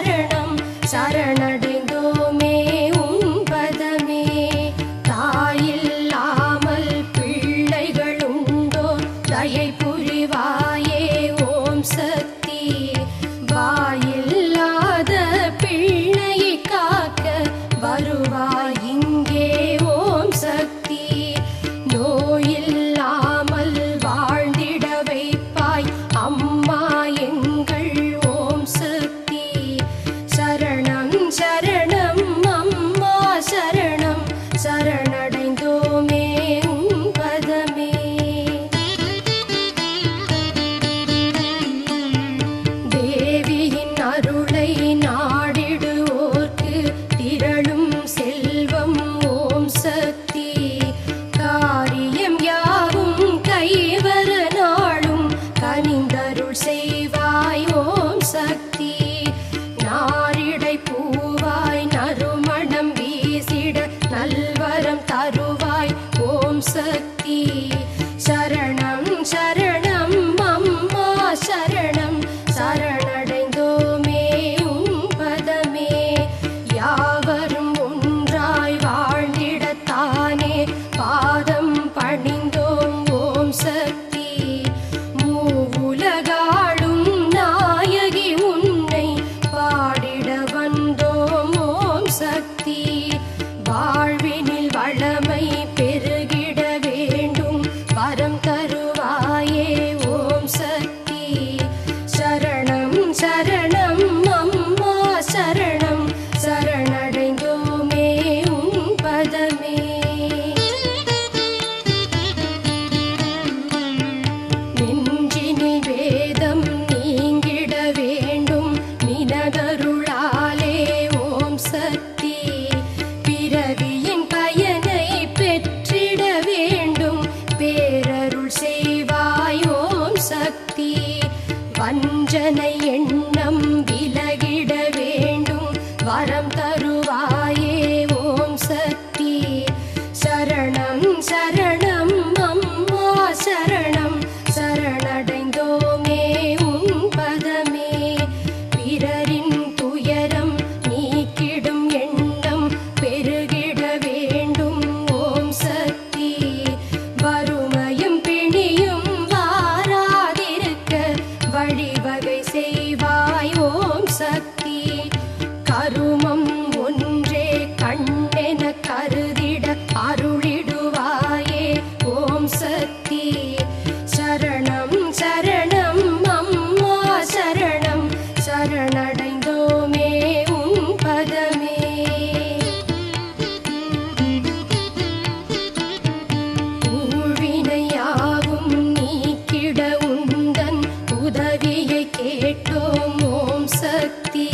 சரணம் சரணடைந்தோமே உன் பதமே. தாயில்லாமல் பிள்ளைகளுண்டோ தயை புரிவாயே ஓம் சக்தி. வாயில்லாத பிள்ளையை காக்க வருவாய் இங்கே ஓம் சக்தி. நோயில்லாமல் வாழ்ந்திட வைப்பாய் அம்மா எங்கள் ஓம் சக்தி. சரணம் சரணம் அம்மா சரணம் சரணடைந்தோமே உன் பதமே. தேவியின் அருளை நாடிடுவோர்க்கு திரளும் செல்வம் ஓம் சக்தி. காரியம் யாவும் கைவர நாளும் கனிந்தருள் செய்வாய் ஓம் சக்தி. நாரிடை பூவாய் நறுமணம் வீசிட நல்வரம் தருவாய் ஓம் சக்தி. சரணம் சரணம் அம்மா சரணம் சரணடைந்தோமே உன் பதமே. யாவரும் ஒன்றாய் வாழ்ந்திடத்தானே பாதம் பணிந்தோம் ஓம் சக்தி. மூவுலகாளும் நாயகி உன்னை பாடிட வந்தோம் ஓம் சக்தி. வாழ்வினில் வளமை பெருகிட வேண்டும் வரம் தருவாயே ஓம் சக்தி. சரணம் சரணம் அம்மா சரணம் சரணடைந்தோமே உன் பதமே. நெஞ்சினில் வேதம் நீங்கிட வேண்டும் நினதருளாலே ஓம் சக்தி. பிறவியின் பயனை பெற்றிட வேண்டும் பேரருள் செய்வாய் ஓம் சக்தி. வஞ்சனை எண்ணம் விலகிட வேண்டும் வரம் தருவாயே ஓம் சக்தி. சரணம் சரணம் அம்மா சரணம் சரணடைந்தோமே உன் பதமே. பிறரின் துயரம் நீக்கிடும் எண்ணம் பெருகிட வேண்டும் ஓம் சக்தி. வறுமையும் பிணியும் வாராதிருக்க வழிவகை செய்வாய் ஓம் சக்தி. கருமம் ஒன்றே கண்ணென கருதிட அருளிடுவாயே ஓம் சக்தி. சரணம் சரணம் அம்மா சரணம் சரணடைந்தோமே உன் பதமே. ஊழ்வினையாவும் நீக்கிட உந்தன் உதவியை கேட்டோம் ஓம் சக்தி.